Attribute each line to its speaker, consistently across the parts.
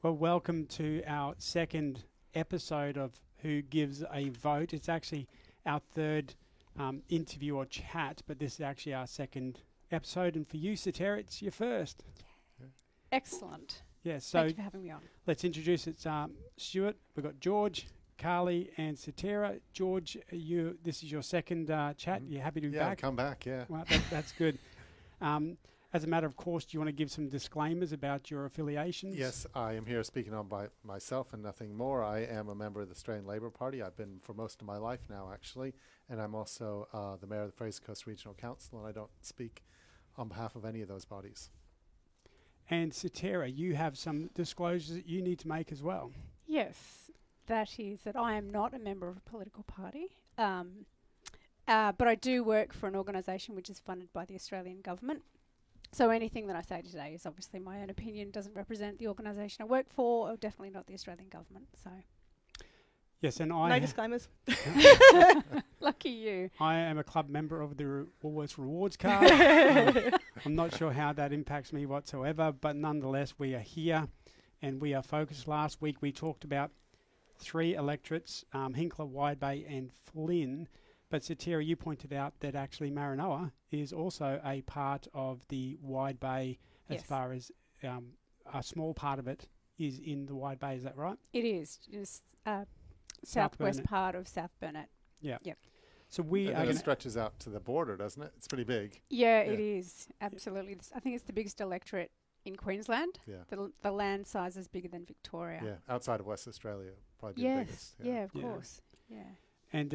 Speaker 1: Well, welcome to our second episode of Who Gives a Vote. It's actually our third interview or chat, but this is actually our second episode. And for you, Sotera, it's your first.
Speaker 2: Excellent.
Speaker 1: Yeah, so
Speaker 2: Thank you for having me on.
Speaker 1: let's introduce it. Stuart, we've got George, Carly, and Sotera. George, this is your second chat. You're happy to be back?
Speaker 3: Yeah, come back, yeah.
Speaker 1: Well, that's good. As a matter of course, do you want to give some disclaimers about your affiliations?
Speaker 3: Yes, I am here speaking on by myself and nothing more. I am a member of the Australian Labor Party. I've been for most of my life now, actually. And I'm also the mayor of the Fraser Coast Regional Council, and I don't speak on behalf of any of those bodies.
Speaker 1: And Sotera, you have some disclosures that you need to make as well.
Speaker 2: Yes, that is that I am not a member of a political party, but I do work for an organisation which is funded by the Australian government. So anything that I say today is obviously my own opinion, doesn't represent the organisation I work for, or definitely not the Australian government. So
Speaker 1: Yes, and
Speaker 4: No disclaimers.
Speaker 2: lucky you.
Speaker 1: I am a club member of the Woolworths Rewards Card. I'm not sure how that impacts me whatsoever, but nonetheless, we are here and we are focused. Last week, we talked about three electorates, Hinkler, Wide Bay and Flynn. But Sotera, you pointed out that actually Maranoa is also a part of the Wide Bay as
Speaker 2: Yes.
Speaker 1: far as a small part of it is in the Wide Bay. Is that right?
Speaker 2: It is just
Speaker 1: South
Speaker 2: southwest
Speaker 1: Burnett.
Speaker 2: part of South Burnett.
Speaker 1: So we
Speaker 3: And
Speaker 1: are
Speaker 3: then it
Speaker 1: going to...
Speaker 3: stretches out to the border, doesn't it? It's pretty big.
Speaker 2: Yeah,
Speaker 3: Yeah.
Speaker 2: it is absolutely. I think it's the biggest electorate in Queensland.
Speaker 3: Yeah.
Speaker 2: The land size is bigger than Victoria.
Speaker 3: Yeah, outside of West Australia, probably the
Speaker 2: Yes.
Speaker 3: biggest.
Speaker 2: Yeah, of
Speaker 1: Yeah.
Speaker 2: course. Yeah.
Speaker 1: And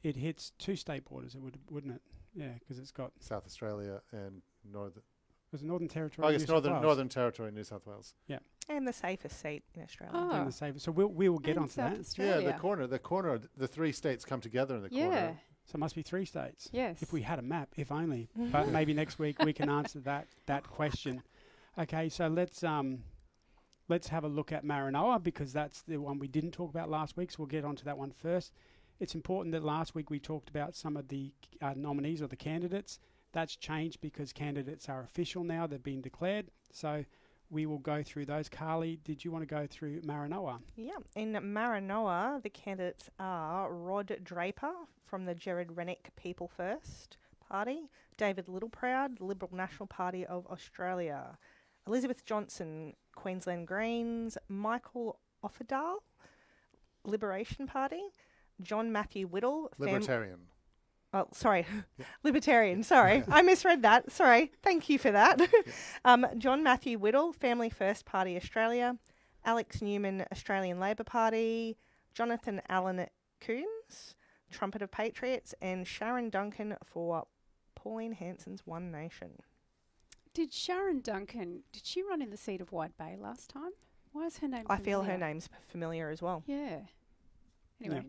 Speaker 1: it hits two state borders, wouldn't it? Yeah, because it's got...
Speaker 3: South Australia and
Speaker 1: Was it Northern Territory?
Speaker 3: I
Speaker 1: New
Speaker 3: guess
Speaker 1: South Wales?
Speaker 3: Northern Territory, New South Wales.
Speaker 4: And the safest seat in Australia.
Speaker 2: Oh.
Speaker 1: And the same. So we will get
Speaker 2: And
Speaker 1: onto
Speaker 2: South
Speaker 1: that.
Speaker 2: Australia.
Speaker 3: Yeah, the corner, the three states come together in the
Speaker 2: Yeah.
Speaker 3: corner.
Speaker 1: So it must be three states.
Speaker 2: Yes.
Speaker 1: If we had a map, if only. But maybe next week we can answer that question. Okay, so let's have a look at Maranoa because that's the one we didn't talk about last week. So we'll get onto that one first. It's important that last week we talked about some of the nominees or the candidates. That's changed because candidates are official now. They've been declared. So we will go through those. Carly, did you want to go through Maranoa?
Speaker 4: Yeah. In Maranoa, the candidates are Rod Draper from the Gerard Rennick People First Party, David Littleproud, Liberal National Party of Australia, Elizabeth Johnson, Queensland Greens, Michael Offerdale, Liberation Party, John Matthew Whittle,
Speaker 3: Libertarian.
Speaker 4: Libertarian, sorry. I misread that. Sorry. Thank you for that. John Matthew Whittle, Family First Party Australia, Alex Newman, Australian Labor Party, Jonathan Allen Coombs, Trumpet of Patriots, and Sharon Duncan for Pauline Hanson's One Nation.
Speaker 2: Did Sharon Duncan, did she run in the seat of Wide Bay last time? Why is her name
Speaker 4: I feel her
Speaker 2: familiar?
Speaker 4: name's familiar as well.
Speaker 2: Yeah. Anyway.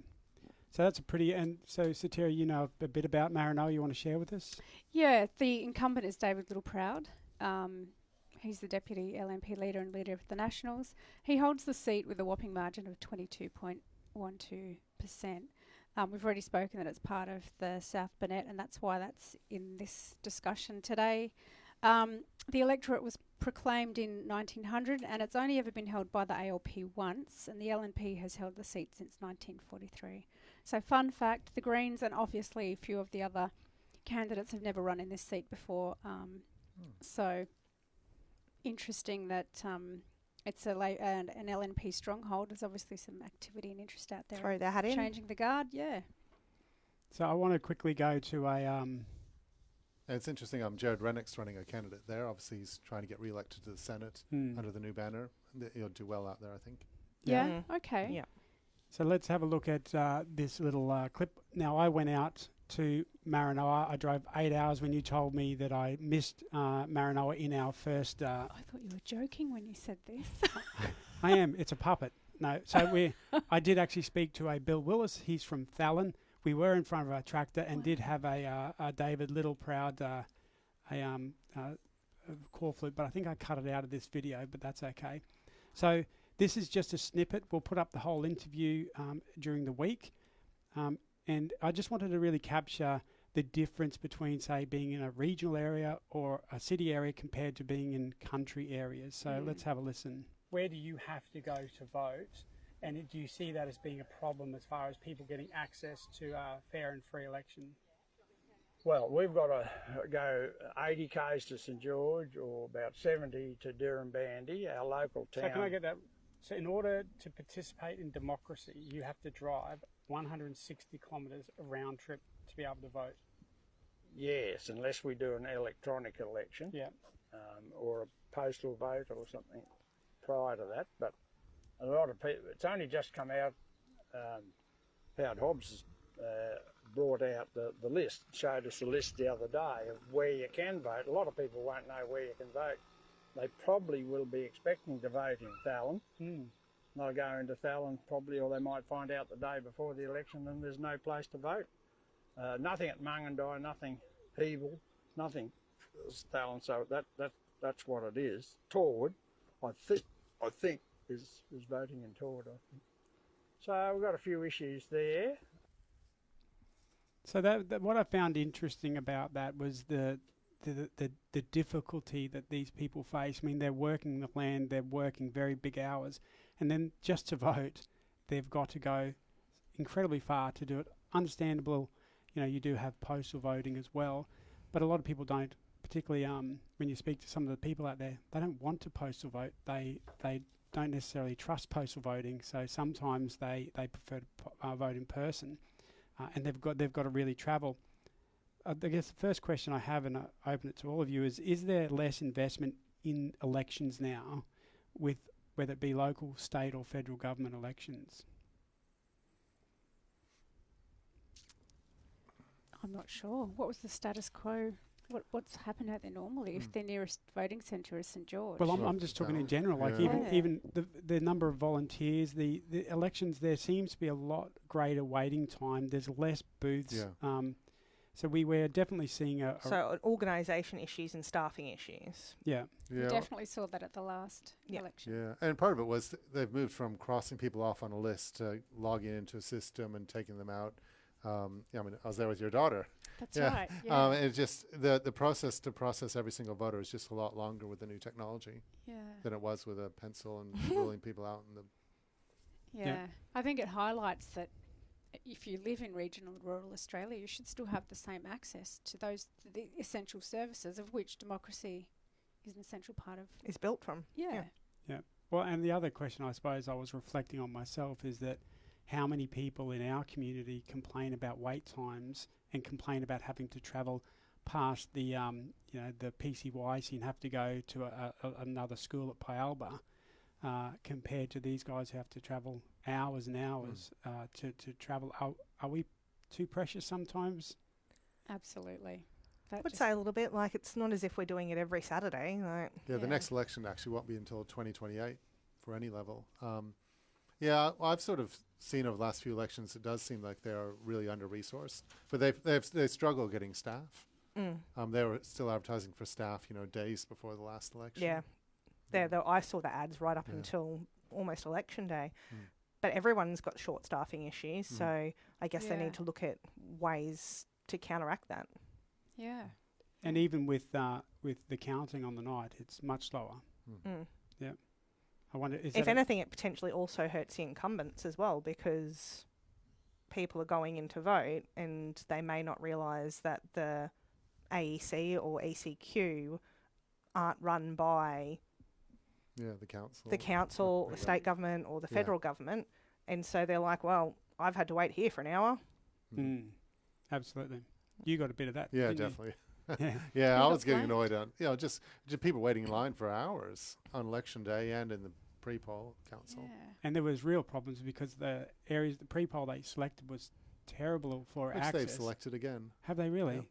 Speaker 1: So that's a pretty... And so, Sotera, you know a bit about Maranoa you want to share with us?
Speaker 2: Yeah, the incumbent is David Littleproud. He's the deputy LNP leader and leader of the Nationals. He holds the seat with a whopping margin of 22.12%. We've already spoken that it's part of the South Burnett, and that's why that's in this discussion today. The electorate was proclaimed in 1900, and it's only ever been held by the ALP once, and the LNP has held the seat since 1943. So fun fact, the Greens and obviously a few of the other candidates have never run in this seat before. So interesting that it's an LNP stronghold. There's obviously some activity and interest out there.
Speaker 4: Throw their hat in.
Speaker 2: Changing the guard, yeah.
Speaker 1: So I want to quickly go to a...
Speaker 3: And it's interesting, Gerard Rennick's running a candidate there. Obviously, he's trying to get re-elected to the Senate under the new banner. He'll do well out there, I think.
Speaker 2: Yeah, okay.
Speaker 4: Yeah.
Speaker 1: So let's have a look at this little clip. Now, I went out to Maranoa. I drove 8 hours when you told me that I missed Maranoa in our first...
Speaker 2: I thought you were joking when you said this.
Speaker 1: I am. It's a puppet. No. So I did actually speak to a Bill Willis. He's from Fallon. We were in front of a tractor and did have a David Littleproud call flute, but I think I cut it out of this video, but that's okay. So this is just a snippet. We'll put up the whole interview during the week. And I just wanted to really capture the difference between, say, being in a regional area or a city area compared to being in country areas. So let's have a listen. where do you have to go to vote? And do you see that as being a problem as far as people getting access to a fair and free election?
Speaker 5: Well, we've got to go 80 k's to St George or about 70 to Dirranbandy, our local town.
Speaker 1: So can I get that? So in order to participate in democracy, you have to drive 160 kilometres a round trip to be able to vote.
Speaker 5: Yes, unless we do an electronic election,
Speaker 1: Yeah.
Speaker 5: or a postal vote or something prior to that. But a lot of people, it's only just come out, Howard Hobbs has brought out the list, showed us a list the other day of where you can vote. A lot of people won't know where you can vote. They probably will be expecting to vote in Thallon. They'll go into Thallon probably, or they might find out the day before the election and there's no place to vote. Nothing at Mungandai, nothing Hevel, nothing Thallon. So that's what it is. Torwood, I think is voting in Torwood, I think. So we've got a few issues there.
Speaker 1: So that what I found interesting about that was the difficulty that these people face. I mean, they're working the land, they're working very big hours, and then just to vote, they've got to go incredibly far to do it. Understandable, you do have postal voting as well, but a lot of people don't. Particularly when you speak to some of the people out there, they don't want to postal vote. They don't necessarily trust postal voting, so sometimes they prefer to vote in person, and they've got to really travel. I guess the first question I have, and I open it to all of you, is there less investment in elections now, with whether it be local, state or federal government elections?
Speaker 2: I'm not sure. What was the status quo? What's happened out there normally if their nearest voting centre is St George?
Speaker 1: Well, I'm just talking in general. Like even the number of volunteers, the elections, there seems to be a lot greater waiting time. There's less booths.
Speaker 3: Yeah.
Speaker 1: So we're definitely seeing
Speaker 4: So organisation issues and staffing issues.
Speaker 1: Yeah.
Speaker 2: We definitely saw that at the last election.
Speaker 3: Yeah, and part of it was they've moved from crossing people off on a list to logging into a system and taking them out. I mean, I was there with your daughter.
Speaker 2: That's right. Yeah.
Speaker 3: It's just the process to process every single voter is just a lot longer with the new technology than it was with a pencil and ruling people out in the.
Speaker 2: Yeah, I think it highlights that if you live in regional and rural Australia, you should still have the same access to the essential services of which democracy is an essential part of.
Speaker 4: Is built from.
Speaker 2: Yeah.
Speaker 1: Well, and the other question I suppose I was reflecting on myself is that how many people in our community complain about wait times and complain about having to travel past the the PCYC and have to go to another school at Pyalba, compared to these guys who have to travel hours and hours to travel. Are we too precious sometimes?
Speaker 2: Absolutely.
Speaker 4: I would say a little bit like it's not as if we're doing it every Saturday.
Speaker 3: The next election actually won't be until 2028 for any level. I've sort of seen over the last few elections, it does seem like they are really under-resourced, but they struggle getting staff. They were still advertising for staff, days before the last election.
Speaker 4: I saw the ads right up until almost election day, but everyone's got short staffing issues, so I guess they need to look at ways to counteract that.
Speaker 2: Yeah.
Speaker 1: And even with the counting on the night, it's much slower. Yeah. I wonder,
Speaker 4: if anything, it potentially also hurts the incumbents as well, because people are going in to vote and they may not realise that the AEC or ECQ aren't run by the council, the state government or the federal government, and so they're like, well, I've had to wait here for an hour.
Speaker 1: Absolutely. You got a bit of that.
Speaker 3: Yeah, definitely. I was getting annoyed on just people waiting in line for hours on election day and in the pre-poll council.
Speaker 1: And there was real problems because the pre-poll they selected was terrible for access.
Speaker 3: Which they've selected again.
Speaker 1: Have they really?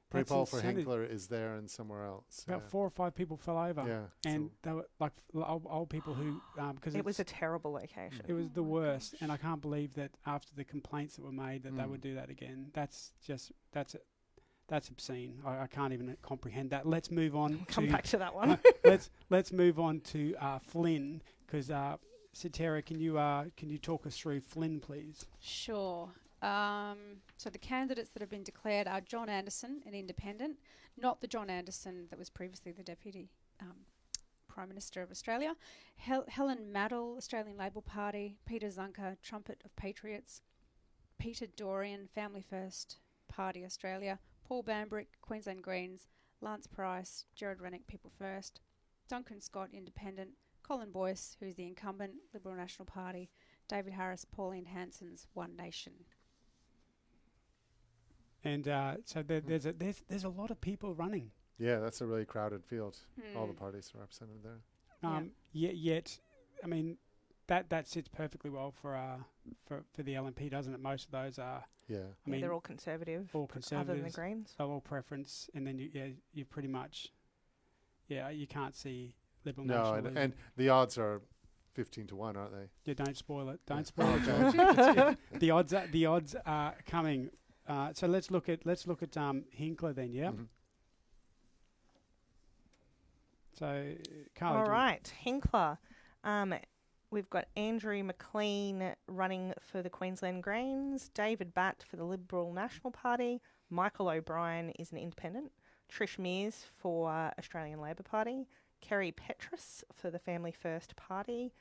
Speaker 3: Pre-poll for Hinkler is there and somewhere else.
Speaker 1: About 4 or 5 people fell over.
Speaker 3: Yeah.
Speaker 1: And they were like old people who because
Speaker 4: it was a terrible location.
Speaker 1: It was the worst, and I can't believe that after the complaints that were made that they would do that again. That's obscene. I can't even comprehend that. Let's move on.
Speaker 4: Come back to that one.
Speaker 1: let's move on to Flynn, because Sotera, can you talk us through Flynn, please?
Speaker 2: Sure. So the candidates that have been declared are John Anderson, an independent, not the John Anderson that was previously the deputy Prime Minister of Australia. Helen Maddell, Australian Labor Party. Peter Zunker, Trumpet of Patriots. Peter Dorian, Family First Party Australia. Paul Bambrick, Queensland Greens. Lance Price, Jared Rennick, People First. Duncan Scott, Independent. Colin Boyce, who's the incumbent, Liberal National Party. David Harris, Pauline Hanson's One Nation.
Speaker 1: And so there's a lot of people running.
Speaker 3: Yeah, that's a really crowded field. All the parties are represented there.
Speaker 1: Yet, I mean, that sits perfectly well for the LNP, doesn't it? Most of those are.
Speaker 3: Yeah.
Speaker 1: I mean,
Speaker 4: they're all conservative.
Speaker 1: All conservatives.
Speaker 4: Other than the Greens.
Speaker 1: So all preference, and then you pretty much, you can't see Liberal
Speaker 3: No,
Speaker 1: National.
Speaker 3: and the odds are 15 to 1, aren't they?
Speaker 1: Yeah, don't spoil it. Don't spoil it, George. The odds are coming. So let's look at Hinkler then. Yeah.
Speaker 3: Mhm.
Speaker 1: So, Carly.
Speaker 4: All right, Hinkler. We've got Andrew McLean running for the Queensland Greens, David Batt for the Liberal National Party, Michael O'Brien is an independent, Trish Mears for Australian Labor Party, Kerry Petrus for the Family First Party,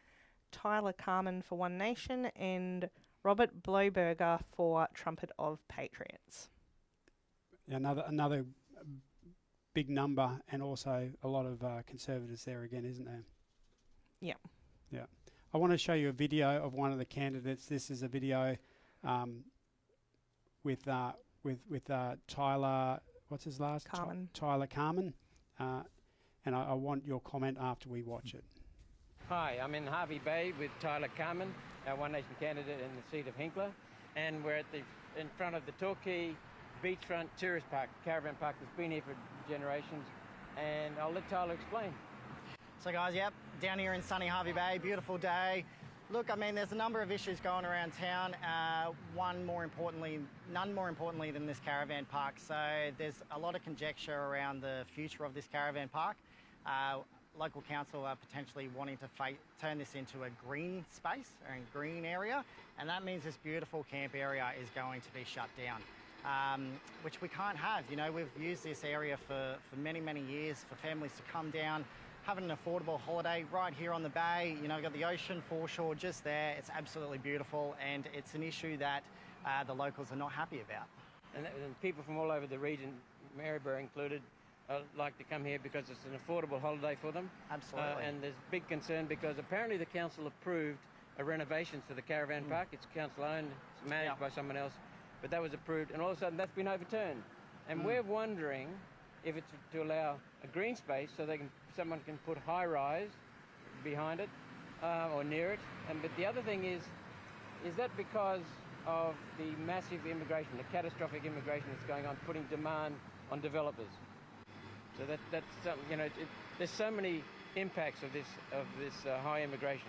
Speaker 4: Tyler Carman for One Nation, and Robert Bloberger for Trumpet of Patriots.
Speaker 1: Another big number, and also a lot of Conservatives there again, isn't there?
Speaker 4: Yeah.
Speaker 1: Yeah. I want to show you a video of one of the candidates. This is a video with Tyler. What's his last?
Speaker 4: Carman.
Speaker 1: Tyler Carman. And I want your comment after we watch it.
Speaker 6: Hi, I'm in Harvey Bay with Tyler Carman, our One Nation candidate in the seat of Hinkler, and we're in front of the Torquay Beachfront Tourist Park, caravan park that's been here for generations, and I'll let Tyler explain.
Speaker 7: So guys, yep, down here in sunny Harvey Bay, beautiful day. Look, I mean, there's a number of issues going around town. None more importantly than this caravan park. So there's a lot of conjecture around the future of this caravan park. Local council are potentially wanting to turn this into a green space or a green area, and that means this beautiful camp area is going to be shut down, which we can't have. You know, we've used this area for many, many years for families to come down, have an affordable holiday right here on the bay. You know, we've got the ocean foreshore just there. It's absolutely beautiful, and it's an issue that the locals are not happy about.
Speaker 6: And people from all over the region, Maryborough included, like to come here because it's an affordable holiday for them.
Speaker 7: Absolutely.
Speaker 6: And there's big concern because apparently the council approved a renovation to the caravan park. It's council owned, it's managed by someone else, but that was approved, and all of a sudden that's been overturned. And we're wondering if it's to allow a green space so someone can put high rise behind it or near it. But the other thing is that because of the massive immigration, the catastrophic immigration that's going on, putting demand on developers. So that's you know, there's so many impacts of this high immigration.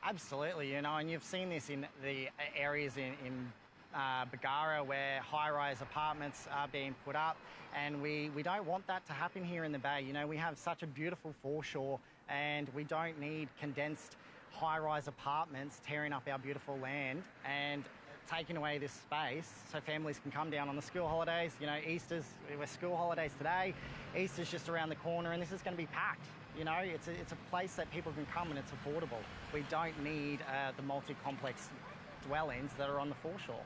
Speaker 7: Absolutely, you know, and you've seen this in the areas in Bargara where high-rise apartments are being put up, and we don't want that to happen here in the Bay. You know, we have such a beautiful foreshore, and we don't need condensed high-rise apartments tearing up our beautiful land and taking away this space so families can come down on the school holidays. You know, we're school holidays today, Easter's just around the corner, and this is going to be packed. You know, it's a place that people can come and it's affordable. We don't need the multi-complex dwellings that are on the foreshore.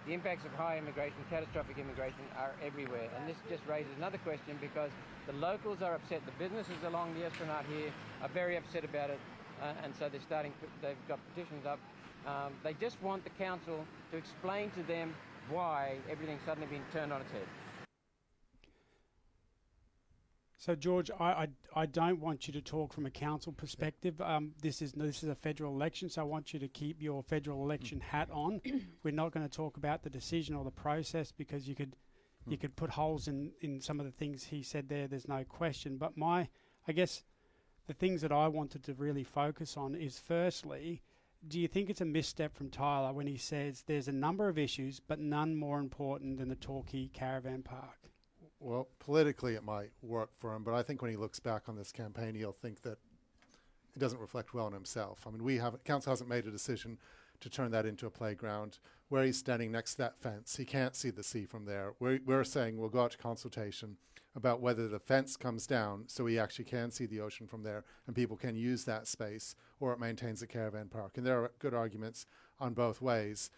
Speaker 6: The impacts of high immigration, catastrophic immigration, are everywhere. And this just raises another question because the locals are upset. The businesses along the Esplanade here are very upset about it. And so they've got petitions up. They just want the council to explain to them why everything's suddenly been turned on its head.
Speaker 1: So, George, I don't want you to talk from a council perspective. This is a federal election, so I want you to keep your federal election hat on. We're not going to talk about the decision or the process because you could put holes in some of the things he said there. There's no question. But I guess the things that I wanted to really focus on is, firstly, do you think it's a misstep from Tyler when he says there's a number of issues, but none more important than the Torquay Caravan Park?
Speaker 3: Well, politically it might work for him, but I think when he looks back on this campaign, he'll think that it doesn't reflect well on himself. I mean, council hasn't made a decision to turn that into a playground. Where he's standing next to that fence, he can't see the sea from there. We're saying we'll go out to consultation. about whether the fence comes down so we actually can see the ocean from there and people can use that space, or it maintains a caravan park. And there are good arguments on both ways.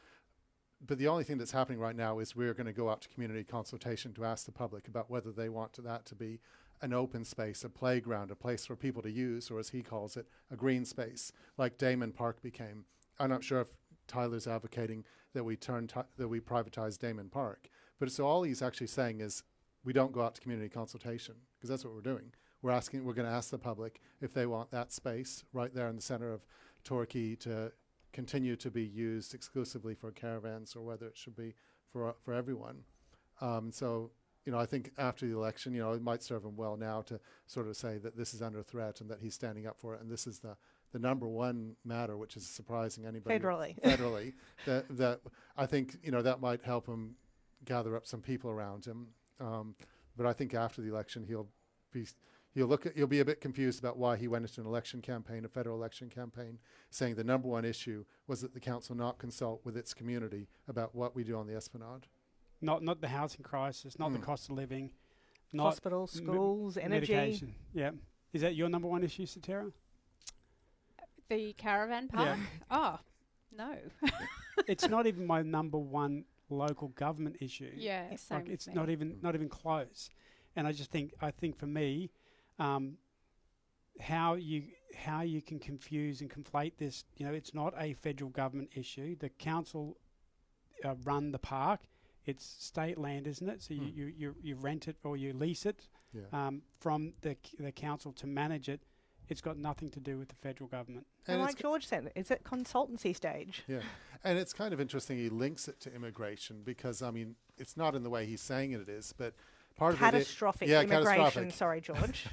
Speaker 3: But the only thing that's happening right now is we're going to go out to community consultation to ask the public about whether they want that to be an open space, a playground, a place for people to use, or as he calls it, a green space, like Damon Park became. I'm not sure if Tyler's advocating that we privatize Damon Park, but so all he's actually saying is we don't go out to community consultation, because that's what we're doing. We're going to ask the public if they want that space right there in the center of Torquay to continue to be used exclusively for caravans, or whether it should be for everyone. So, I think after the election, it might serve him well now to sort of say that this is under threat and that he's standing up for it. And this is the number one matter, which is surprising anybody. Federally. that I think, that might help him gather up some people around him. But I think after the election, he'll be a bit confused about why he went into an election campaign, a federal election campaign, saying the number one issue was that the council not consult with its community about what we do on the Esplanade.
Speaker 1: Not the housing crisis, not the cost of living, not
Speaker 4: hospitals, schools, energy.
Speaker 1: Medication. Yeah. Is that your number one issue, Sotera?
Speaker 2: The caravan park?
Speaker 1: Yeah.
Speaker 2: Oh, no.
Speaker 1: It's not even my number one local government issue.
Speaker 2: Yeah, same
Speaker 1: it's
Speaker 2: with
Speaker 1: not
Speaker 2: me.
Speaker 1: even close. And I think for me, how you can confuse and conflate this, it's not a federal government issue. The council run the park. It's state land, isn't it? So you rent it or you lease it from the council to manage it. It's got nothing to do with the federal government.
Speaker 4: And like George said, it's at consultancy stage.
Speaker 3: Yeah, and it's kind of interesting he links it to immigration because, it's not in the way he's saying it is, but part
Speaker 4: catastrophic
Speaker 3: of it...
Speaker 4: immigration,
Speaker 3: catastrophic.
Speaker 4: Sorry, George.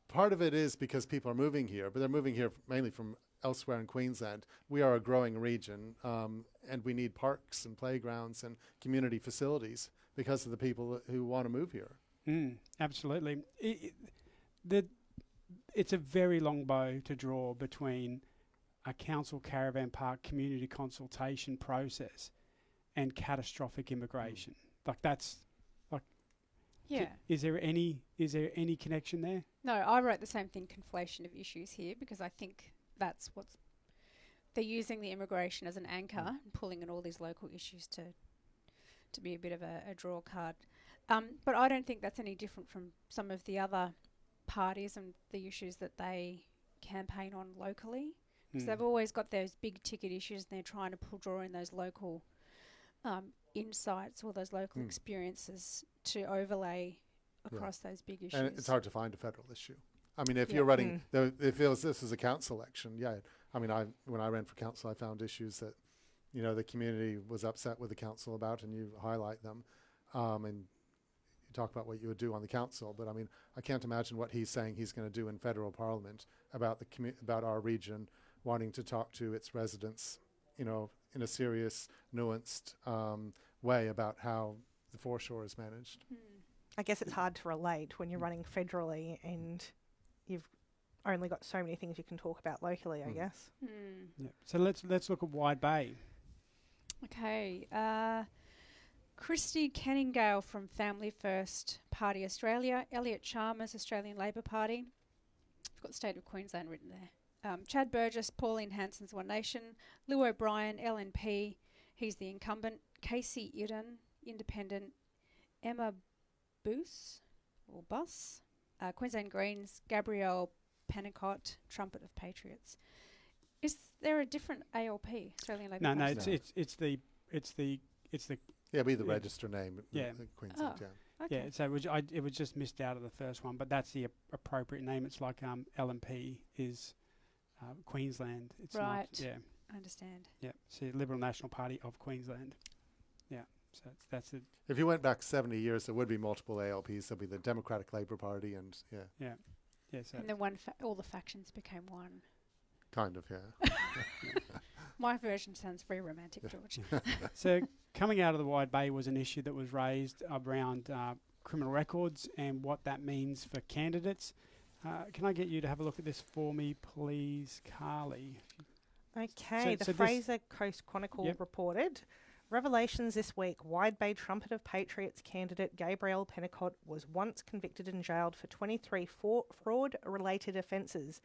Speaker 3: Part of it is because people are moving here, but they're moving here mainly from elsewhere in Queensland. We are a growing region, and we need parks and playgrounds and community facilities because of the people who want to move here.
Speaker 1: Absolutely. It's a very long bow to draw between a council caravan park community consultation process and catastrophic immigration. Like that's like,
Speaker 2: yeah.
Speaker 1: Is there any connection there?
Speaker 2: No, I wrote the same thing, conflation of issues here, because I think that's what's they're using the immigration as an anchor and pulling in all these local issues to be a bit of a draw card. But I don't think that's any different from some of the other parties and the issues that they campaign on locally, because they've always got those big ticket issues and they're trying to draw in those local insights or those local experiences to overlay across those big issues.
Speaker 3: And it's hard to find a federal issue. If you're running, if this is a council election, when I ran for council, I found issues that, the community was upset with the council about, and you highlight them, and you talk about what you would do on the council. But I can't imagine what he's saying he's going to do in federal parliament about about our region wanting to talk to its residents, in a serious, nuanced way about how the foreshore is managed.
Speaker 4: I guess it's hard to relate when you're running federally and you've only got so many things you can talk about locally, I guess.
Speaker 1: Yeah. So let's look at Wide Bay.
Speaker 2: Okay. Christy Canningale from Family First Party Australia. Elliot Chalmers, Australian Labor Party. I've got State of Queensland written there. Chad Burgess, Pauline Hanson's One Nation. Lou O'Brien, LNP. He's the incumbent. Casey Iden, Independent. Emma Bus, Queensland Greens, Gabrielle Panicott, Trumpet of Patriots. Is there a different ALP, Australian Labor Party?
Speaker 1: No, it's the
Speaker 3: Yeah, be the register name.
Speaker 1: Yeah.
Speaker 3: Queensland.
Speaker 2: Oh.
Speaker 3: Yeah.
Speaker 2: Okay.
Speaker 1: Yeah, so it was just missed out of the first one, but that's the appropriate name. It's like LNP is Queensland. It's
Speaker 2: right.
Speaker 1: Not, yeah.
Speaker 2: I understand.
Speaker 1: Yeah. So Liberal National Party of Queensland. Yeah. So that's it.
Speaker 3: If you went back 70 years, there would be multiple ALPs. There'd be the Democratic Labour Party, and
Speaker 1: Yeah. So
Speaker 2: And then all the factions became one.
Speaker 3: kind of, yeah.
Speaker 2: My version sounds very romantic, George.
Speaker 1: So coming out of the Wide Bay was an issue that was raised around criminal records and what that means for candidates. Can I get you to have a look at this for me, please, Carly?
Speaker 4: Okay,
Speaker 1: So
Speaker 4: the Fraser Coast Chronicle reported Revelations this week. Wide Bay Trumpet of Patriots candidate Gabrielle Pennicott was once convicted and jailed for 23 fraud-related offences.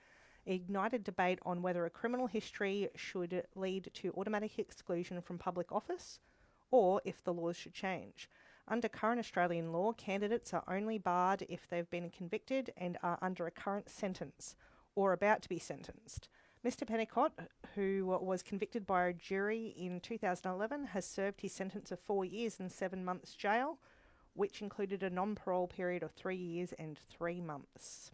Speaker 4: Ignited debate on whether a criminal history should lead to automatic exclusion from public office or if the laws should change. Under current Australian law, candidates are only barred if they've been convicted and are under a current sentence or about to be sentenced. Mr. Pennicott, who was convicted by a jury in 2011, has served his sentence of 4 years and 7 months jail, which included a non-parole period of 3 years and 3 months.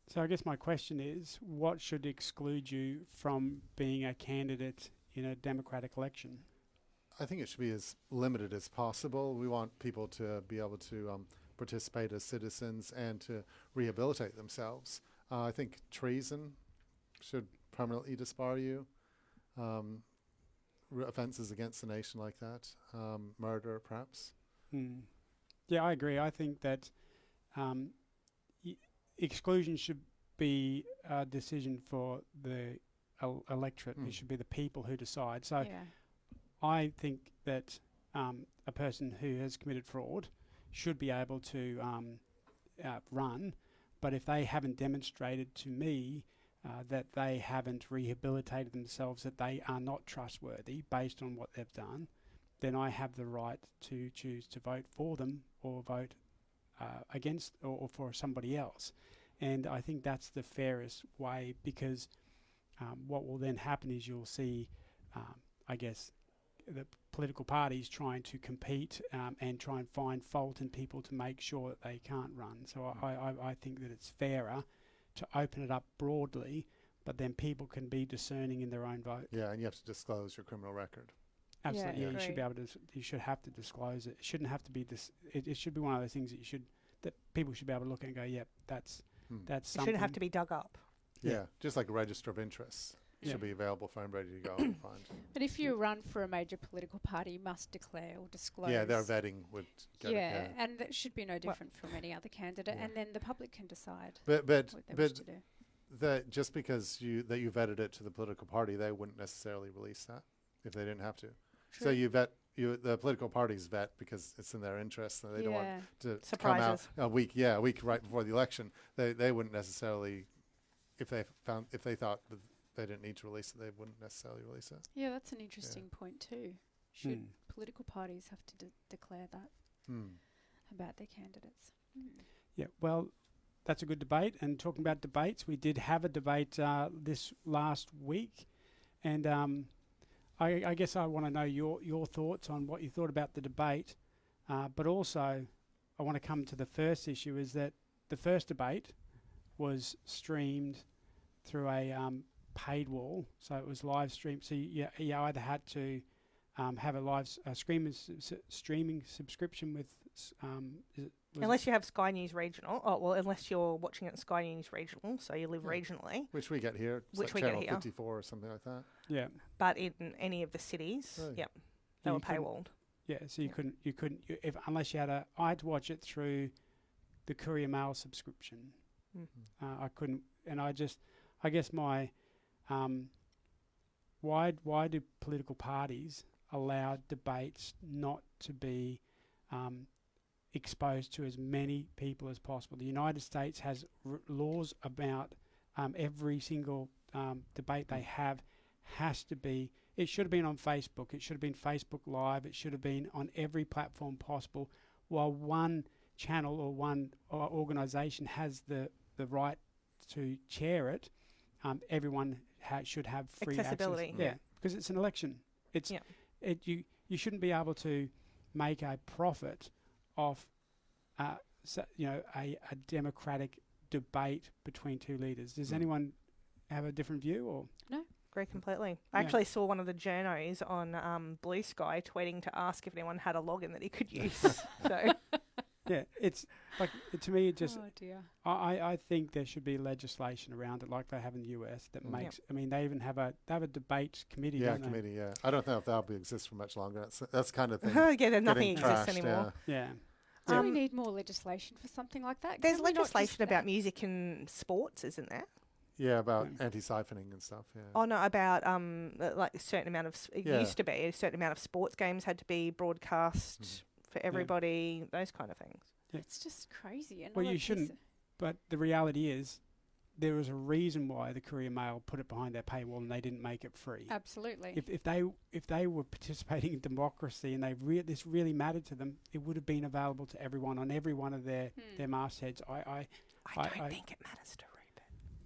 Speaker 1: So I guess my question is, what should exclude you from being a candidate in a democratic election?
Speaker 3: I think it should be as limited as possible. We want people to be able to participate as citizens and to rehabilitate themselves. I think treason should permanently disbar you. Offences against the nation like that. Murder, perhaps.
Speaker 1: Yeah, I agree. I think that exclusion should be a decision for the electorate. It should be the people who decide. So I think that a person who has committed fraud should be able to run, but if they haven't demonstrated to me that they haven't rehabilitated themselves, that they are not trustworthy based on what they've done, then I have the right to choose to vote for them or vote against or for somebody else. And I think that's the fairest way, because what will then happen is you'll see, I guess, the political parties trying to compete and try and find fault in people to make sure that they can't run. So I think that it's fairer to open it up broadly, but then people can be discerning in their own vote.
Speaker 3: Yeah, and you have to disclose your criminal record.
Speaker 1: Absolutely,
Speaker 2: Yeah,
Speaker 1: you should be able to. You should have to disclose it. It shouldn't have to be this. It should be one of those things that people should be able to look at and go, "Yep, that's
Speaker 4: It
Speaker 1: something."
Speaker 4: shouldn't have to be dug up.
Speaker 3: Yeah, just like a register of interests. It should be available for anybody to go and find.
Speaker 2: But if you run for a major political party, you must declare or disclose.
Speaker 3: Yeah, their vetting would get it.
Speaker 2: And that should be no different from any other candidate, and then the public can decide
Speaker 3: But
Speaker 2: what they wish to do.
Speaker 3: that just because you vetted it to the political party, they wouldn't necessarily release that if they didn't have to.
Speaker 2: True.
Speaker 3: So the political parties vet because it's in their interest, and they don't want to
Speaker 4: Surprises.
Speaker 3: come out a week right before the election. They wouldn't necessarily, if they thought that they didn't need to release it, they wouldn't necessarily release it.
Speaker 2: Yeah, that's an interesting point too. Should political parties have to declare that about their candidates?
Speaker 1: Yeah, well, that's a good debate. And talking about debates, we did have a debate this last week, and I guess I want to know your thoughts on what you thought about the debate, but also I want to come to the first issue, is that the first debate was streamed through a paid wall, so it was live streamed. So you either had to have a live streaming subscription with
Speaker 4: Unless you have Sky News Regional. Oh, well, unless you're watching it at Sky News Regional, so you live regionally.
Speaker 3: Which we get here. It's
Speaker 4: Which
Speaker 3: like
Speaker 4: we get
Speaker 3: Channel
Speaker 4: here.
Speaker 3: 54 or something like that.
Speaker 1: Yeah.
Speaker 4: But in any of the cities,
Speaker 3: Right.
Speaker 4: they
Speaker 1: You
Speaker 4: were
Speaker 1: couldn't-
Speaker 4: paywalled.
Speaker 1: Yeah, so you couldn't unless you had I had to watch it through the Courier Mail subscription. I couldn't, and I guess my why do political parties allow debates not to be exposed to as many people as possible? The United States has laws about every single debate they have has to be. It should have been on Facebook. It should have been Facebook Live. It should have been on every platform possible. While one channel or one organisation has the right to chair it, everyone should have free
Speaker 4: Accessibility.
Speaker 1: access. Yeah, because it's an election. It's you shouldn't be able to make a profit off a democratic debate between two leaders. Does anyone have a different view or
Speaker 2: No.
Speaker 4: Agree completely. I actually saw one of the journos on Blue Sky tweeting to ask if anyone had a login that he could use. So
Speaker 1: yeah, it's like to me it just
Speaker 2: Oh dear.
Speaker 1: I think there should be legislation around it like they have in the US that makes I mean they even have a debate committee, don't they?
Speaker 3: Committee, yeah. I don't know if that'll exist for much longer. That's kind of thing.
Speaker 4: yeah, nothing
Speaker 3: getting
Speaker 4: exists
Speaker 3: trashed,
Speaker 4: anymore.
Speaker 1: Yeah.
Speaker 2: Do we need more legislation for something like that?
Speaker 4: There's
Speaker 2: Can we not
Speaker 4: legislation
Speaker 2: just
Speaker 4: about music and sports, isn't there?
Speaker 3: Yeah, about anti-siphoning and stuff. Yeah.
Speaker 4: Oh no, about like a certain amount of it
Speaker 3: Yeah.
Speaker 4: used to be a certain amount of sports games had to be broadcast for everybody, those kind of things.
Speaker 2: It's just crazy. And
Speaker 1: Well,
Speaker 2: all
Speaker 1: you
Speaker 2: of this-
Speaker 1: shouldn't. But the reality is, there was a reason why the Courier Mail put it behind their paywall and they didn't make it free.
Speaker 2: Absolutely.
Speaker 1: If they were participating in democracy and this really mattered to them, it would have been available to everyone on every one of their mastheads. I
Speaker 4: don't think it matters to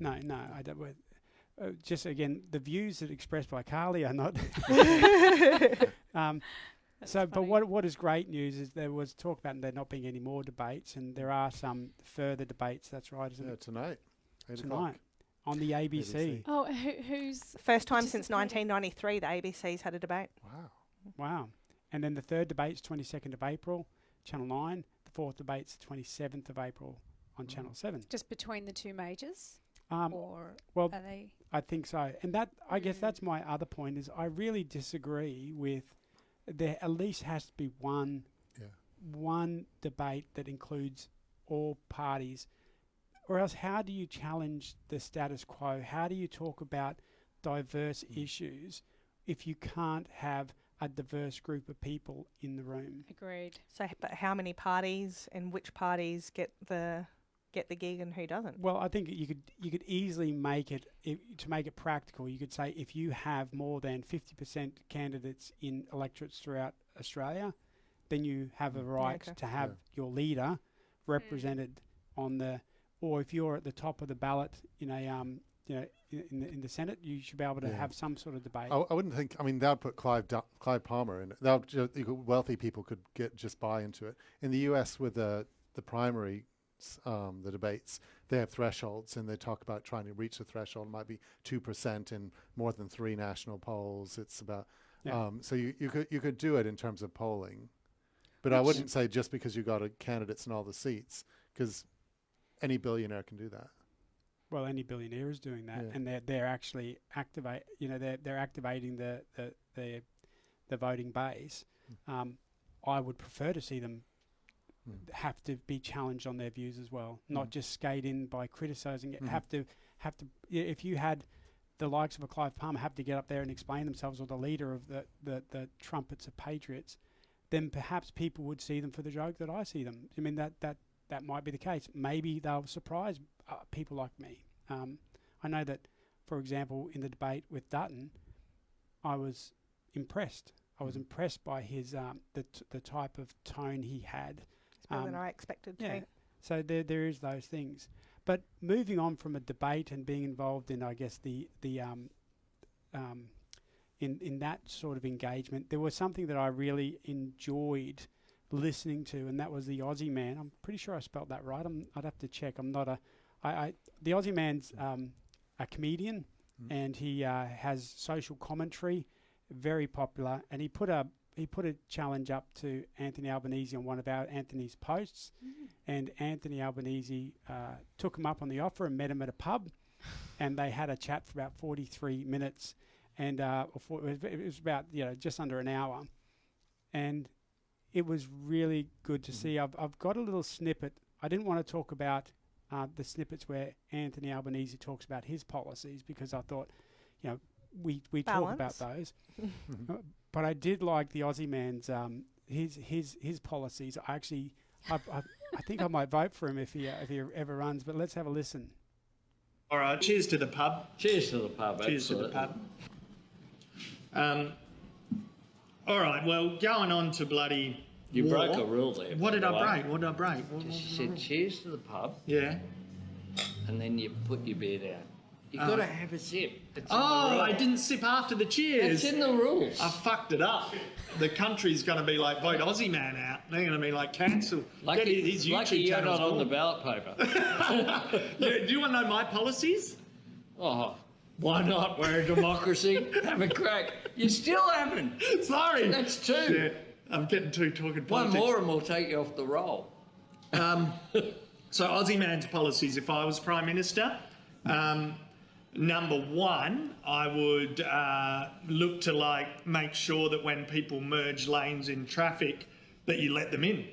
Speaker 4: Rupert.
Speaker 1: No, I don't. Just again, the views that are expressed by Carly are not. But
Speaker 2: funny.
Speaker 1: what is great news is there was talk about there not being any more debates, and there are some further debates. That's right, isn't it?
Speaker 3: Tonight. 8 o'clock.
Speaker 1: Tonight on the ABC.
Speaker 3: ABC.
Speaker 2: Oh, who's
Speaker 4: First time since
Speaker 2: participating?
Speaker 4: 1993 the ABC's had a debate.
Speaker 3: Wow.
Speaker 1: Wow. And then the third debate's 22nd of April, Channel 9. The fourth debate's 27th of April on Channel 7.
Speaker 2: just between the two majors, or
Speaker 1: well,
Speaker 2: are they?
Speaker 1: I think so. And that, I guess that's my other point, is I really disagree with, there at least has to be one debate that includes all parties. Or else how do you challenge the status quo? How do you talk about diverse issues if you can't have a diverse group of people in the room?
Speaker 2: Agreed.
Speaker 4: So, but how many parties and which parties get the gig and who doesn't?
Speaker 1: Well, I think you could easily make it, to make it practical, you could say if you have more than 50% candidates in electorates throughout Australia, then you have a right to have your leader represented on the, or if you're at the top of the ballot in a in the Senate, you should be able to have some sort of debate.
Speaker 3: I wouldn't think. I mean, that would put Clive Palmer in it. Wealthy people could just buy into it. In the U.S., with the primary, the debates, they have thresholds, and they talk about trying to reach the threshold. It might be 2% in more than 3 national polls. It's about so you could do it in terms of polling, but I wouldn't say just because you got candidates in all the seats, because any billionaire can do that.
Speaker 1: Well, any billionaire is doing that, and they're actually they're activating the voting base. I would prefer to see them have to be challenged on their views as well, not just skate in by criticising it. Have to. If you had the likes of a Clive Palmer have to get up there and explain themselves, or the leader of the trumpets of patriots, then perhaps people would see them for the joke that I see them. I mean that might be the case. Maybe they'll surprise people like me. I know that, for example, in the debate with Dutton, I was impressed. I was impressed by his the type of tone he had.
Speaker 4: It's better than I expected
Speaker 1: Yeah.
Speaker 4: too.
Speaker 1: So there is those things. But moving on from a debate and being involved in, I guess, the in that sort of engagement, there was something that I really enjoyed listening to, and that was the Aussie Man. I'm pretty sure I spelled that right. I'd have to check. I'm not the Aussie Man's a comedian, and he has social commentary, very popular, and he put a challenge up to Anthony Albanese on one of Anthony's posts, and Anthony Albanese took him up on the offer and met him at a pub, and they had a chat for about 43 minutes, and it was about just under an hour, and it was really good to see. I've got a little snippet. I didn't want to talk about the snippets where Anthony Albanese talks about his policies, because I thought, we talk about those. But I did like the Aussie Man's his policies. I think I might vote for him if he ever runs. But let's have a listen.
Speaker 8: All right, cheers to the pub.
Speaker 9: Cheers to the pub.
Speaker 8: Cheers
Speaker 9: absolutely.
Speaker 8: to the pub. All right, well, going on to bloody
Speaker 9: You
Speaker 8: war.
Speaker 9: broke a rule there.
Speaker 8: What did
Speaker 9: by the
Speaker 8: I
Speaker 9: way.
Speaker 8: break? What did I break?
Speaker 9: You said cheers to the pub,
Speaker 8: Yeah.
Speaker 9: and then you put your beer down. You've got to have a sip. It's in
Speaker 8: Oh,
Speaker 9: the
Speaker 8: I
Speaker 9: rules.
Speaker 8: didn't sip after the cheers.
Speaker 9: It's in the rules.
Speaker 8: I fucked it up. The country's going to be like, vote Aussie Man out. They're going to be like, cancel. Get his YouTube
Speaker 9: lucky you're
Speaker 8: channels
Speaker 9: not on the
Speaker 8: gone.
Speaker 9: ballot paper.
Speaker 8: Yeah, do you want to know my policies?
Speaker 9: Oh, why not? We're a democracy. Have a crack. You still haven't.
Speaker 8: Sorry.
Speaker 9: That's 2.
Speaker 8: Shit, I'm getting too talking
Speaker 9: One
Speaker 8: politics.
Speaker 9: more and we'll take you off the roll.
Speaker 8: So Aussie Man's policies, if I was Prime Minister, number 1, I would look to make sure that when people merge lanes in traffic, that you let them in.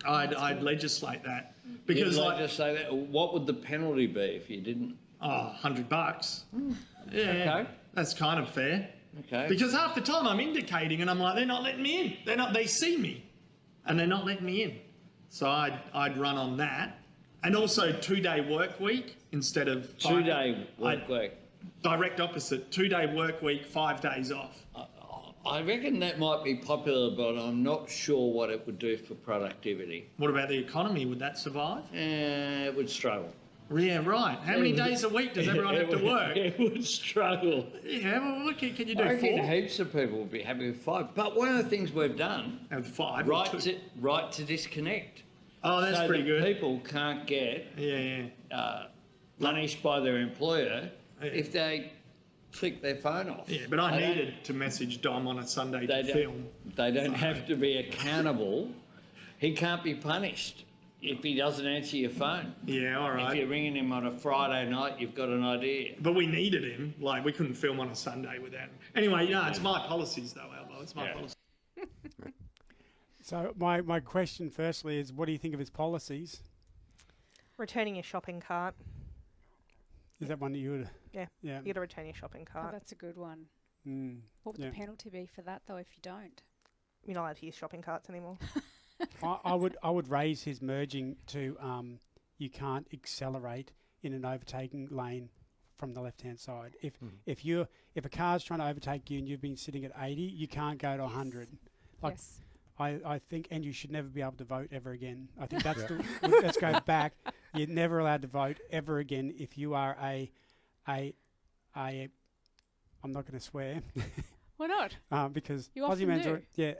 Speaker 8: I'd legislate that, because
Speaker 9: You'd like to say that. What would the penalty be if you didn't?
Speaker 8: Oh, $100. Yeah,
Speaker 9: Okay.
Speaker 8: that's kind of fair.
Speaker 9: Okay.
Speaker 8: Because half the time I'm indicating and I'm like, they're not letting me in. They see me and they're not letting me in. So I'd run on that. And also 2-day work week instead of
Speaker 9: 2-day work week.
Speaker 8: Direct opposite. 2-day work week, 5 days off.
Speaker 9: I reckon that might be popular, but I'm not sure what it would do for productivity.
Speaker 8: What about the economy? Would that survive?
Speaker 9: It would struggle.
Speaker 8: Yeah, right. How many days a week does everyone have to work?
Speaker 9: It would struggle.
Speaker 8: Yeah, well, look, can you do
Speaker 9: I reckon
Speaker 8: 4?
Speaker 9: heaps of people would be happy with 5. But one of the things we've done,
Speaker 8: Have 5 or 2?
Speaker 9: right to disconnect.
Speaker 8: Oh, that's
Speaker 9: so
Speaker 8: pretty
Speaker 9: that
Speaker 8: good.
Speaker 9: People can't get
Speaker 8: Yeah.
Speaker 9: punished by their employer
Speaker 8: Yeah.
Speaker 9: if they flick their phone off.
Speaker 8: Yeah, but I
Speaker 9: They don't-
Speaker 8: needed to message Dom on a Sunday
Speaker 9: They
Speaker 8: to
Speaker 9: don't,
Speaker 8: film.
Speaker 9: they don't have to be accountable. He can't be punished if he doesn't answer your phone.
Speaker 8: Yeah, all
Speaker 9: If
Speaker 8: right.
Speaker 9: you're ringing him on a Friday night, you've got an idea.
Speaker 8: But we needed him. Like, we couldn't film on a Sunday without him. Anyway, no, it's my policies, though, Albo. It's my
Speaker 9: Yeah.
Speaker 8: policy.
Speaker 1: So my question firstly is, what do you think of his policies?
Speaker 4: Returning your shopping cart.
Speaker 1: Is that one that you would?
Speaker 4: Yeah.
Speaker 1: Yeah.
Speaker 4: You got to return your shopping
Speaker 2: Oh,
Speaker 4: cart.
Speaker 2: that's a good one.
Speaker 1: Mm.
Speaker 2: What would
Speaker 1: Yeah.
Speaker 2: the penalty be for that, though, if you don't?
Speaker 4: You're not allowed to use shopping carts anymore.
Speaker 1: I would raise his merging to you can't accelerate in an overtaking lane from the left hand side. If a car's trying to overtake you and you've been sitting at 80, you can't go to 100. Like
Speaker 2: Yes.
Speaker 1: I think, and you should never be able to vote ever again. I think that's let's go back. You're never allowed to vote ever again if you are a I'm not going to swear.
Speaker 2: Why not?
Speaker 1: Because
Speaker 2: You
Speaker 1: Aussie
Speaker 2: often
Speaker 1: man's
Speaker 2: do.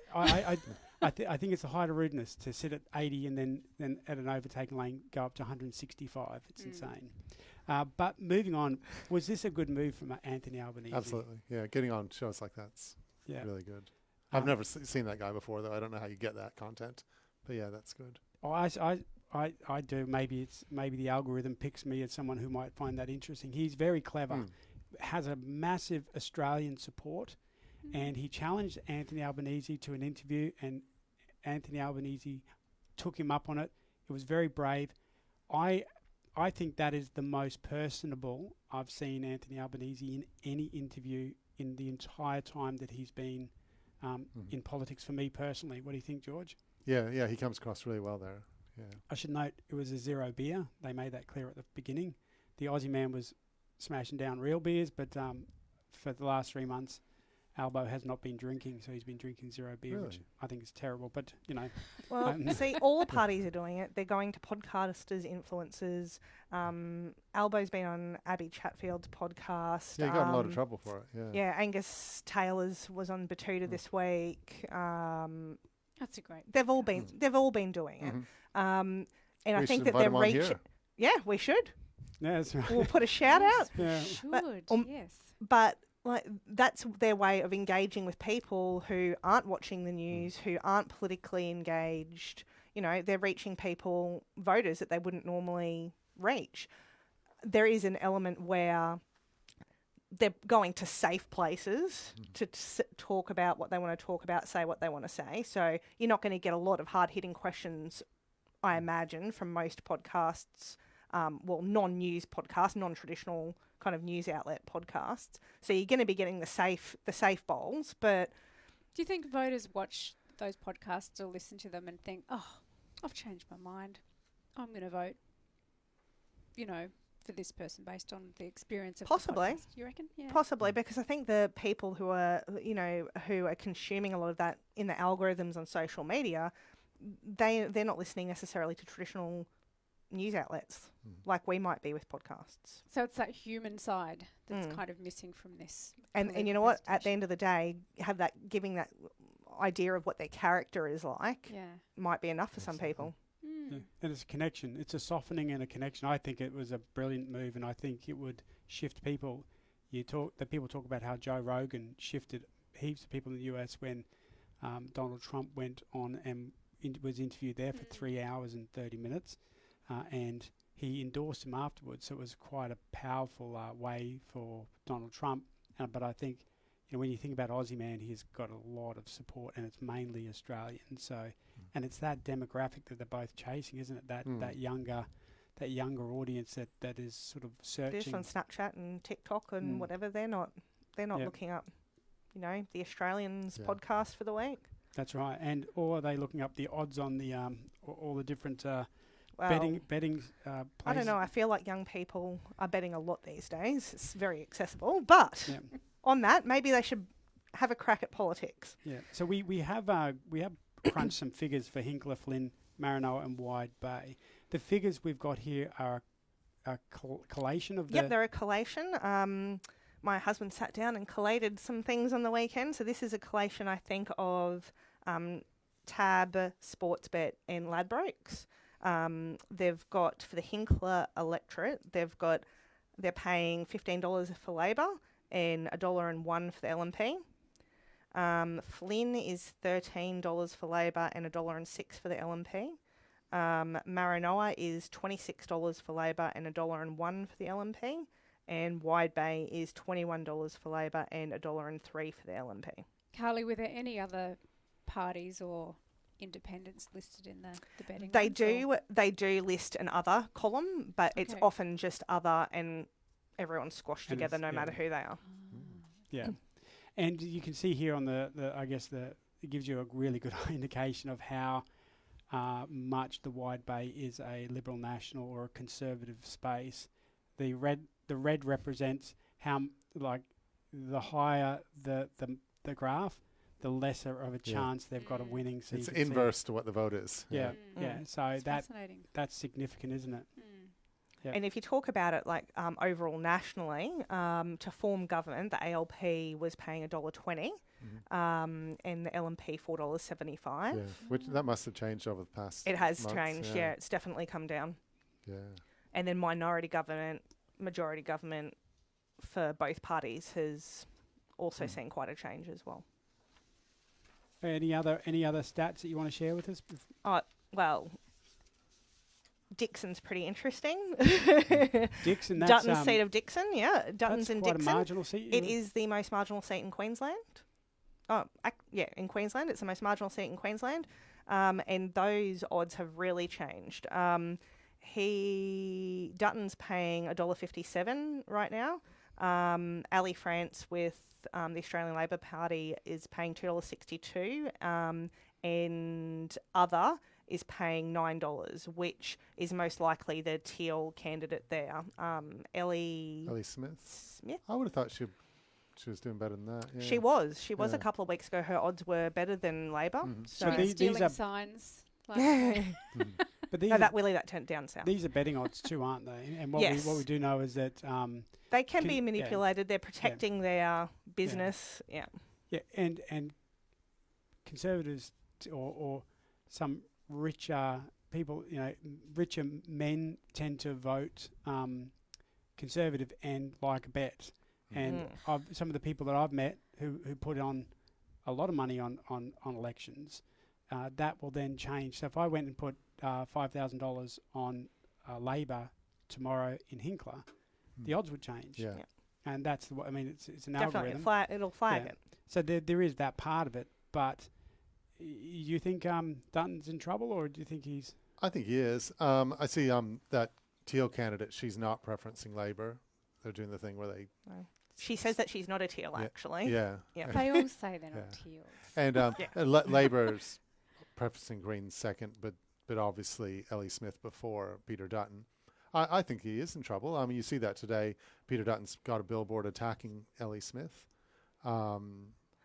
Speaker 1: I think it's the height of rudeness to sit at 80 and then at an overtaking lane go up to 165. It's insane. But moving on, was this a good move from Anthony Albanese?
Speaker 3: Absolutely. Yeah, getting on shows like that's
Speaker 1: Yeah.
Speaker 3: really good. I've never seen that guy before, though. I don't know how you get that content. But yeah, that's good.
Speaker 1: Oh, I do. Maybe the algorithm picks me as someone who might find that interesting. He's very clever, has a massive Australian support, and he challenged Anthony Albanese to an interview, and Anthony Albanese took him up on it. It was very brave. I think that is the most personable I've seen Anthony Albanese in any interview in the entire time that he's been in politics for me personally. What do you think, George?
Speaker 3: Yeah, he comes across really well there. Yeah.
Speaker 1: I should note it was a zero beer. They made that clear at the beginning. The Aussie man was smashing down real beers, but for the last 3 months, Albo has not been drinking, so he's been drinking zero beer, which
Speaker 3: Really?
Speaker 1: I think is terrible. But, you know.
Speaker 4: Well, see, all the parties are doing it. They're going to podcasters, influencers. Albo's been on Abby Chatfield's podcast.
Speaker 3: Yeah, he got in a lot of trouble for it. Yeah.
Speaker 4: Yeah, Angus Taylor's was on Batuta this week.
Speaker 2: That's a great.
Speaker 4: They've all been doing it. And I
Speaker 3: We
Speaker 4: think
Speaker 3: should
Speaker 4: that they're
Speaker 3: invite him on
Speaker 4: reaching.
Speaker 3: here.
Speaker 4: Yeah, we should.
Speaker 1: Yeah, that's right.
Speaker 4: We'll put a shout out.
Speaker 1: Yeah.
Speaker 2: Should, yes.
Speaker 4: But like that's their way of engaging with people who aren't watching the news, who aren't politically engaged. You know, they're reaching people, voters that they wouldn't normally reach. There is an element where they're going to safe places to talk about what they want to talk about, say what they want to say. So you're not going to get a lot of hard-hitting questions, I imagine, from most podcasts. Non-news podcasts, non-traditional kind of news outlet podcasts. So you're going to be getting the safe bowls. But
Speaker 2: Do you think voters watch those podcasts or listen to them and think, oh, I've changed my mind. I'm going to vote, for this person based on the experience of
Speaker 4: Possibly.
Speaker 2: the podcast? You reckon? Yeah.
Speaker 4: possibly, because I think the people who are consuming a lot of that in the algorithms on social media, they're not listening necessarily to traditional news outlets like we might be with podcasts.
Speaker 2: So it's that human side that's kind of missing from this.
Speaker 4: And you know what? At the end of the day, giving that idea of what their character is like might be enough for some people.
Speaker 1: Yeah. And it's a connection. It's a softening and a connection. I think it was a brilliant move, and I think it would shift people. People talk about how Joe Rogan shifted heaps of people in the US when Donald Trump went on and was interviewed there for 3 hours and 30 minutes, and he endorsed him afterwards. So it was quite a powerful way for Donald Trump. But I think, when you think about Aussie Man, he's got a lot of support, and it's mainly Australian. So, and it's that demographic that they're both chasing, isn't it? That younger audience that is sort of
Speaker 4: They're just
Speaker 1: searching.
Speaker 4: on Snapchat and TikTok and
Speaker 1: Mm.
Speaker 4: whatever. They're not
Speaker 1: Yep.
Speaker 4: looking up, the Australians
Speaker 3: Yeah.
Speaker 4: podcast for the week.
Speaker 1: That's right. And or are they looking up the odds on the all the different
Speaker 4: Well,
Speaker 1: betting places?
Speaker 4: I don't know. I feel like young people are betting a lot these days. It's very accessible. But
Speaker 1: Yeah.
Speaker 4: on that, maybe they should have a crack at politics.
Speaker 1: Yeah. So we have crunched some figures for Hinkler, Flynn, Maranoa, and Wide Bay. The figures we've got here are a collation of the.
Speaker 4: Yep, they're a collation. My husband sat down and collated some things on the weekend. So this is a collation, I think, of Tab, Sportsbet, and Ladbrokes. They've got, for the Hinkler electorate, they're paying $15 for Labor and $1.01 for the LNP. Flynn is $13 for Labor and $1.06 for the LNP. Maranoa is $26 for Labor and $1.01 for the LNP. And Wide Bay is $21 for Labor and $1.03 for the LNP.
Speaker 2: Carly, were there any other parties or independents listed in the betting?
Speaker 4: They do list an other column, but it's
Speaker 2: Okay.
Speaker 4: often just other and everyone's squashed
Speaker 1: And
Speaker 4: together
Speaker 1: it's-
Speaker 4: no
Speaker 1: yeah.
Speaker 4: matter who they are.
Speaker 1: Yeah. And you can see here on it gives you a really good indication of how much the Wide Bay is a Liberal National or a Conservative space. The red represents how the higher the graph, the lesser of a chance they've got of winning. So
Speaker 3: It's
Speaker 1: you can see-
Speaker 3: inverse to what the vote is.
Speaker 1: Yeah,
Speaker 2: Mm.
Speaker 1: yeah. So
Speaker 2: It's fascinating.
Speaker 1: that's significant, isn't it?
Speaker 2: Mm.
Speaker 1: Yep.
Speaker 4: And if you talk about it overall nationally, to form government, the ALP was paying $1.20, and the LNP $4.75.
Speaker 3: Yeah, which that must have changed over the past.
Speaker 4: It has
Speaker 3: months,
Speaker 4: changed, yeah. It's definitely come down.
Speaker 3: Yeah.
Speaker 4: And then minority government, majority government for both parties has also seen quite a change as well.
Speaker 1: Any other stats that you want to share with us?
Speaker 4: Well, Dixon's pretty interesting.
Speaker 1: Dixon, that's
Speaker 4: Dutton's seat of Dixon, yeah. Dutton's
Speaker 1: that's
Speaker 4: in
Speaker 1: quite
Speaker 4: Dixon.
Speaker 1: a marginal seat.
Speaker 4: It is the most marginal seat in Queensland. In Queensland. It's the most marginal seat in Queensland. And those odds have really changed. Dutton's paying $1.57 right now. Ali France with the Australian Labor Party is paying $2.62. And other is paying $9, which is most likely the Teal candidate there. Ellie
Speaker 3: Smith.
Speaker 4: Smith.
Speaker 3: I would have thought she was doing better than that. Yeah.
Speaker 4: She was a
Speaker 3: Yeah.
Speaker 4: couple of weeks ago. Her odds were better than Labor.
Speaker 3: Mhm.
Speaker 4: So
Speaker 1: So these
Speaker 2: Stealing
Speaker 1: are-
Speaker 2: signs. Like
Speaker 1: But these
Speaker 4: no,
Speaker 1: are,
Speaker 4: that turned down south.
Speaker 1: these are betting odds too, aren't they? And what
Speaker 4: Yes.
Speaker 1: we do know is that
Speaker 4: They can be
Speaker 1: yeah.
Speaker 4: manipulated. They're protecting their business. Yeah.
Speaker 1: and conservatives or some richer people, richer men tend to vote conservative and like a bet. And some of the people that I've met who put on a lot of money on elections, that will then change. So if I went and put $5,000 on Labor tomorrow in Hinkler, the odds would change.
Speaker 3: Yeah.
Speaker 4: Yeah.
Speaker 1: And that's it's an
Speaker 4: Definitely.
Speaker 1: algorithm.
Speaker 4: It'll flag
Speaker 1: Yeah.
Speaker 4: it.
Speaker 1: So there is that part of it, but you think Dutton's in trouble, or do you think he's?
Speaker 3: I think he is. I see that Teal candidate. She's not preferencing Labor. They're doing the thing where they.
Speaker 4: She says that she's not a Teal, actually.
Speaker 3: Yeah.
Speaker 4: Yeah.
Speaker 2: they all say they're
Speaker 3: Yeah.
Speaker 2: not Teals.
Speaker 3: And Labor's preferencing Greens second, but obviously Ellie Smith before Peter Dutton. I think he is in trouble. I mean, you see that today. Peter Dutton's got a billboard attacking Ellie Smith.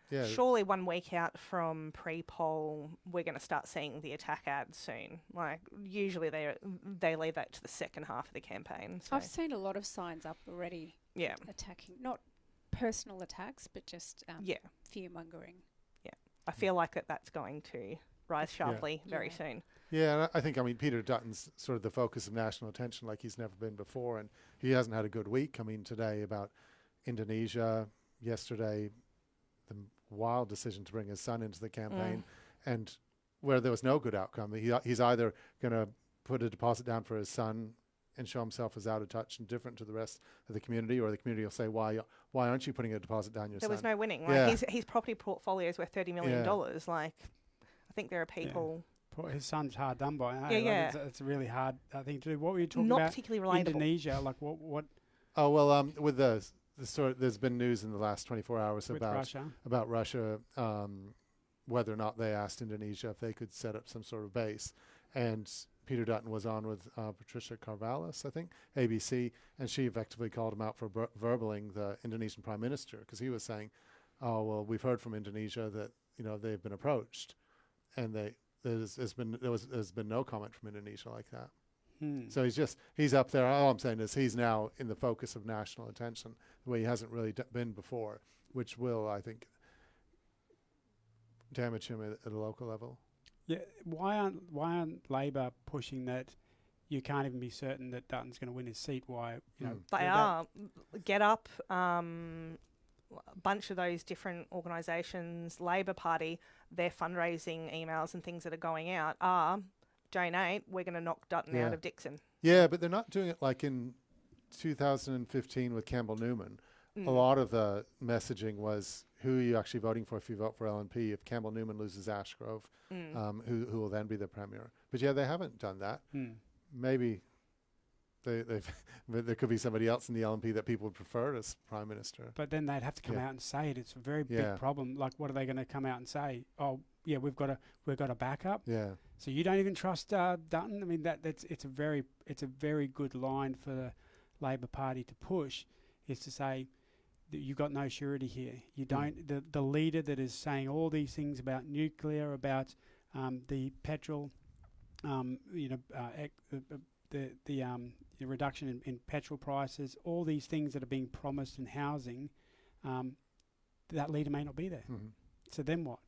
Speaker 3: Yeah.
Speaker 4: Surely 1 week out from pre-poll, we're going to start seeing the attack ads soon. Like, usually they leave that to the second half of the campaign. So.
Speaker 2: I've seen a lot of signs up already
Speaker 4: Yeah.
Speaker 2: attacking, not personal attacks, but just fear-mongering.
Speaker 4: I feel like that's going to rise sharply very
Speaker 2: Yeah.
Speaker 4: soon.
Speaker 3: Yeah, and I think, Peter Dutton's sort of the focus of national attention like he's never been before, and he hasn't had a good week. I mean, today about Indonesia, yesterday, the wild decision to bring his son into the campaign, and where there was no good outcome. He's either going to put a deposit down for his son and show himself as out of touch and different to the rest of the community, or the community will say, why aren't you putting a deposit down your
Speaker 4: There
Speaker 3: son?
Speaker 4: was no winning.
Speaker 3: Yeah.
Speaker 4: Like his property portfolio is worth $30 million. Like, I think there are people
Speaker 1: His son's hard done by.
Speaker 4: Yeah.
Speaker 1: It's a really hard thing to do. What were you talking
Speaker 4: Not
Speaker 1: about?
Speaker 4: particularly relatable.
Speaker 1: Indonesia, like what
Speaker 3: Oh well, with the sort, there's been news in the last 24 hours
Speaker 1: with Russia?
Speaker 3: about Russia, whether or not they asked Indonesia if they could set up some sort of base. And Peter Dutton was on with Patricia Carvalhais, I think, ABC, and she effectively called him out for verbaling the Indonesian Prime Minister, because he was saying, "Oh well, we've heard from Indonesia that they've been approached, and there's been no comment from Indonesia like that." So he's up there. All I'm saying is he's now in the focus of national attention the way he hasn't really been before, which will, I think, damage him at a local level.
Speaker 1: Yeah, why aren't Labor pushing that? You can't even be certain that Dutton's going to win his seat. Why?
Speaker 4: They are. Get Up, a bunch of those different organisations, Labor Party, their fundraising emails and things that are going out are donate. We're going to knock Dutton out of Dixon.
Speaker 3: Yeah, but they're not doing it like in 2015 with Campbell Newman. A lot of the messaging was, who are you actually voting for if you vote for LNP? If Campbell Newman loses Ashgrove, who will then be the Premier? But yeah, they haven't done that. Maybe there could be somebody else in the LNP that people would prefer as Prime Minister.
Speaker 1: But then they'd have to come out and say it. It's a very big problem. Like, what are they going to come out and say? Oh, yeah, we've got a backup.
Speaker 3: Yeah.
Speaker 1: So you don't even trust Dutton? I mean, it's a very good line for the Labor Party to push, is to say that you've got no surety here. You don't. The leader that is saying all these things about nuclear, about the petrol, the reduction in petrol prices, all these things that are being promised in housing, that leader may not be there. So then what?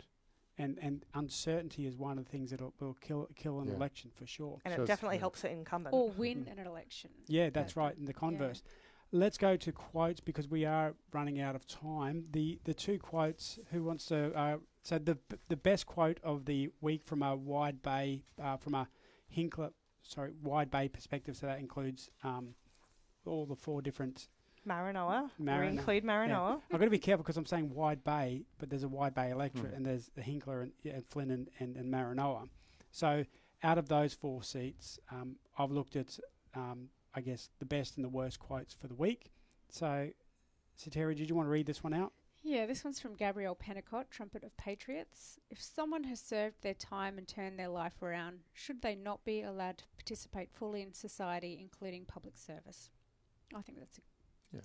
Speaker 1: And uncertainty is one of the things that will kill an election for sure.
Speaker 4: And it definitely helps the incumbent.
Speaker 2: Or win an election.
Speaker 1: Yeah, that's right. And the converse. Yeah. Let's go to quotes because we are running out of time. The two quotes. Who wants to? So the best quote of the week from a Wide Bay, from a Hinkler, Wide Bay perspective. So that includes all the four different.
Speaker 4: Maranoa. We include Maranoa.
Speaker 1: Yeah. I've got to be careful because I'm saying Wide Bay, but there's a Wide Bay electorate and there's the Hinkler and Flynn and Maranoa. So out of those four seats, I've looked at, I guess, the best and the worst quotes for the week. So, Sotera, did you want to read this one out?
Speaker 2: Yeah, this one's from Gabrielle Pennicott, Trumpet of Patriots. If someone has served their time and turned their life around, should they not be allowed to participate fully in society, including public service? I think that's a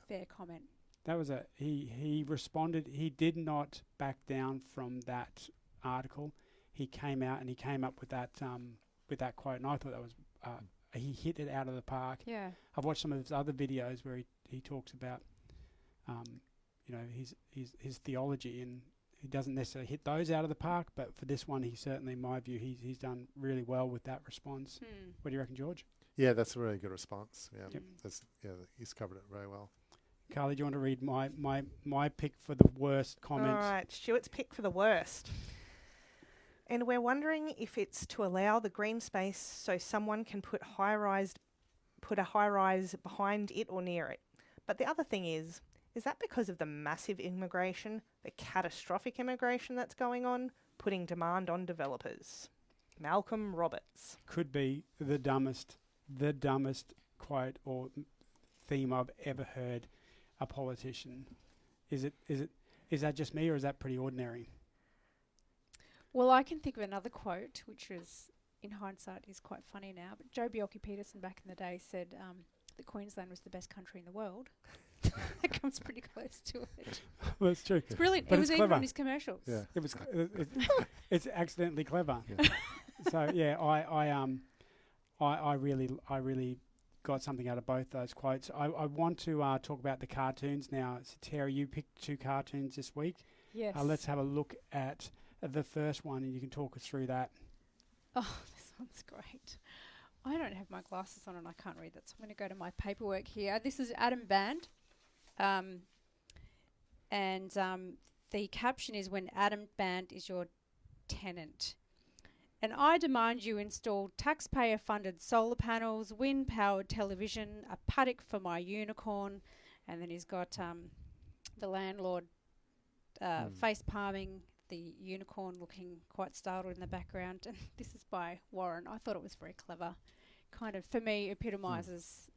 Speaker 2: fair comment.
Speaker 1: That was he responded. He did not back down from that article. He came out and he came up with that quote, and I thought that was he hit it out of the park.
Speaker 2: Yeah,
Speaker 1: I've watched some of his other videos where he talks about his theology, and he doesn't necessarily hit those out of the park. But for this one, he certainly, in my view, he's done really well with that response. What do you reckon, George?
Speaker 3: Yeah, that's a really good response. Yeah, he's covered it very well.
Speaker 1: Carly, do you want to read my pick for the worst comment?
Speaker 4: All right, Stuart's pick for the worst. And we're wondering if it's to allow the green space so someone can put a high rise behind it or near it. But the other thing is that because of the massive immigration, the catastrophic immigration that's going on, putting demand on developers? Malcolm Roberts. Could
Speaker 1: be the dumbest quote or theme I've ever heard a politician. Is that just me, or is that pretty ordinary?
Speaker 2: Well, I can think of another quote, which was, in hindsight, is quite funny now. But Joe Bjelke-Petersen back in the day said that Queensland was the best country in the world. That comes pretty close to it.
Speaker 1: Well, it's true.
Speaker 2: It's brilliant.
Speaker 1: But
Speaker 2: it was even on his commercials.
Speaker 3: Yeah.
Speaker 1: It was. It's accidentally clever.
Speaker 3: Yeah.
Speaker 1: So yeah, I really got something out of both those quotes. I want to talk about the cartoons now. Sotera, you picked two cartoons this week.
Speaker 2: Yes.
Speaker 1: Let's have a look at the first one, and you can talk us through that.
Speaker 2: Oh, this one's great. I don't have my glasses on and I can't read that, so I'm going to go to my paperwork here. This is Adam Band. The caption is, when Adam Band is your tenant. And I demand you install taxpayer-funded solar panels, wind-powered television, a paddock for my unicorn, and then he's got the landlord face-palming the unicorn looking quite startled in the background. And this is by Warren. I thought it was very clever. Kind of, for me, epitomises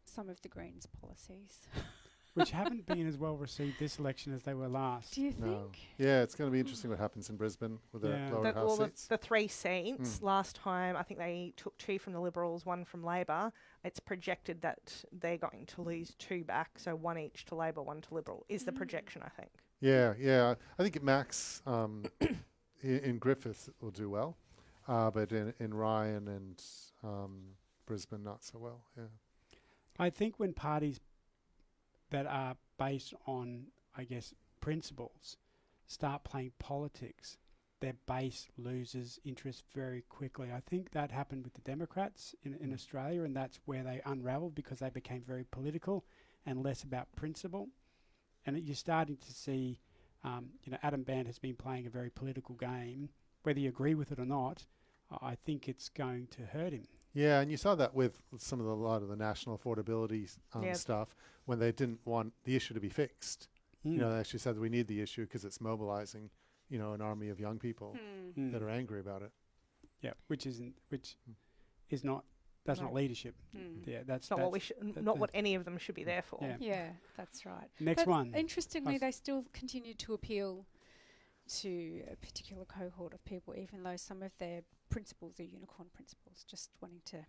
Speaker 2: some of the Greens' policies.
Speaker 1: Which haven't been as well received this election as they were last.
Speaker 2: Do you
Speaker 3: No.
Speaker 2: think?
Speaker 3: Yeah, it's going to be interesting what happens in Brisbane with the
Speaker 1: Yeah.
Speaker 3: lower house seats.
Speaker 4: The 3 seats, last time I think they took 2 from the Liberals, 1 from Labor. It's projected that they're going to lose 2 back, so 1 each to Labor, 1 to Liberal, is the projection, I think.
Speaker 3: Yeah. I think Max in Griffith will do well, but in Ryan and Brisbane not so well. Yeah.
Speaker 1: I think when parties that are based on, I guess, principles start playing politics, their base loses interest very quickly. I think that happened with the Democrats in Australia, and that's where they unraveled because they became very political and less about principle. And you're starting to see, Adam Band has been playing a very political game. Whether you agree with it or not, I think it's going to hurt him.
Speaker 3: Yeah, and you saw that with a lot of the national affordability stuff when they didn't want the issue to be fixed. They actually said that we need the issue because it's mobilizing, an army of young people that are angry about it.
Speaker 1: Yeah, which is not leadership. Yeah, that's
Speaker 4: Not what any of them should be there for.
Speaker 2: Yeah, that's right.
Speaker 1: Next one.
Speaker 2: Interestingly, they still continue to appeal to a particular cohort of people, even though some of their principles are unicorn principles. Just wanting to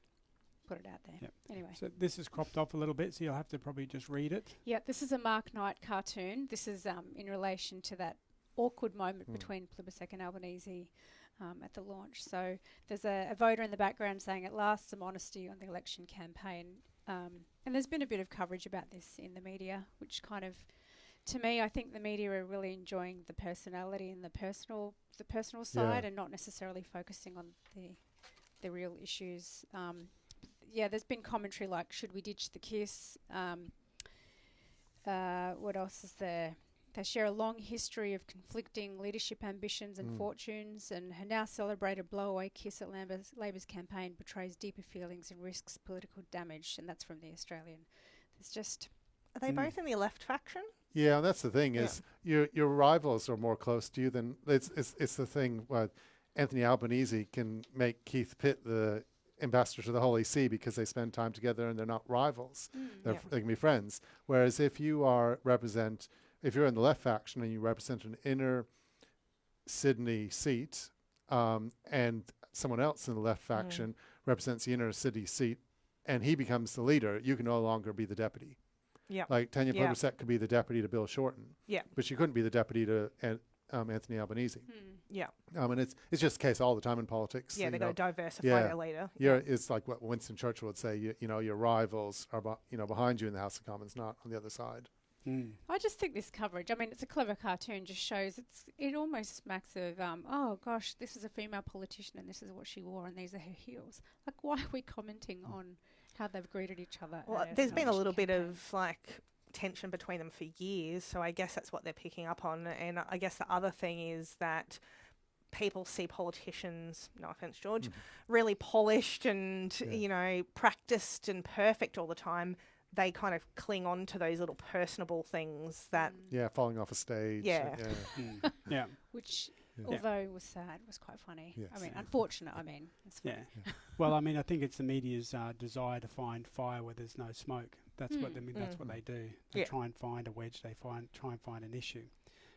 Speaker 2: put it out there.
Speaker 1: Yep.
Speaker 2: Anyway.
Speaker 1: So this is cropped off a little bit, so you'll have to probably just read it.
Speaker 2: Yeah, this is a Mark Knight cartoon. This is in relation to that awkward moment between Plibersek and Albanese at the launch. So there's a voter in the background saying, "At last, some honesty on the election campaign." And there's been a bit of coverage about this in the media, which kind of, to me, I think the media are really enjoying the personality and the personal side, and not necessarily focusing on the real issues. There's been commentary like, should we ditch the kiss? What else is there? They share a long history of conflicting leadership ambitions and fortunes, and her now celebrated blowaway kiss at Labor's campaign betrays deeper feelings and risks political damage, and that's from The Australian. There's just...
Speaker 4: Are they both in the left faction?
Speaker 3: Yeah, that's the thing is your rivals are more close to you than it's the thing. Anthony Albanese can make Keith Pitt the ambassador to the Holy See because they spend time together and they're not rivals. They can be friends. Whereas if you if you're in the left faction and you represent an inner Sydney seat, and someone else in the left faction represents the inner city seat, and he becomes the leader, you can no longer be the deputy.
Speaker 4: Yeah.
Speaker 3: Like Tanya Plibersek could be the deputy to Bill Shorten.
Speaker 4: Yeah.
Speaker 3: But she couldn't be the deputy to Anthony Albanese.
Speaker 4: Yeah.
Speaker 3: And it's just the case all the time in politics.
Speaker 4: Yeah, they've got to diversify their leader.
Speaker 3: It's like what Winston Churchill would say, your rivals are behind you in the House of Commons, not on the other side.
Speaker 2: I just think this coverage, I mean, it's a clever cartoon, just shows it almost smacks of, oh gosh, this is a female politician and this is what she wore and these are her heels. Like, why are we commenting on how they've greeted each other?
Speaker 4: Well, there's been a little bit of tension between them for years, so I guess that's what they're picking up on. And I guess the other thing is that people see politicians, no offence, George, really polished and, practiced and perfect all the time. They kind of cling on to those little personable things that...
Speaker 3: falling off a stage.
Speaker 2: Which, although was sad, was quite funny.
Speaker 3: Yes.
Speaker 2: I mean, unfortunate, It's funny.
Speaker 1: Well, I think it's the media's desire to find fire where there's no smoke. That's what that's what they do. They try and find a wedge. They try and find an issue.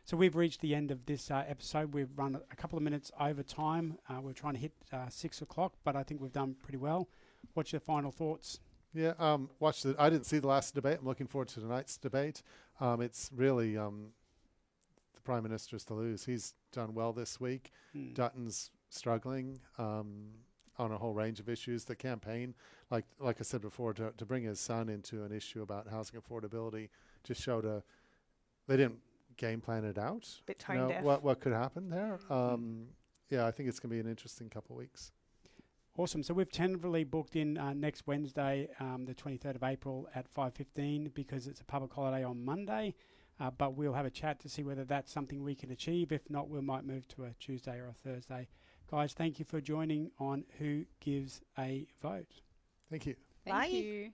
Speaker 1: So we've reached the end of this episode. We've run a couple of minutes over time. We're trying to hit 6 o'clock, but I think we've done pretty well. What's your final thoughts?
Speaker 3: Yeah, I didn't see the last debate. I'm looking forward to tonight's debate. It's really the Prime Minister's to lose. He's done well this week. Dutton's struggling on a whole range of issues. The campaign, like I said before, to bring his son into an issue about housing affordability just showed they didn't game plan it out.
Speaker 4: Bit tone deaf.
Speaker 3: What could happen there. I think it's going to be an interesting couple of weeks.
Speaker 1: Awesome. So we've tentatively booked in next Wednesday, the 23rd of April at 5:15 because it's a public holiday on Monday. But we'll have a chat to see whether that's something we can achieve. If not, we might move to a Tuesday or a Thursday. Guys, thank you for joining on Who Gives a Vote.
Speaker 3: Thank you.
Speaker 2: Thank you.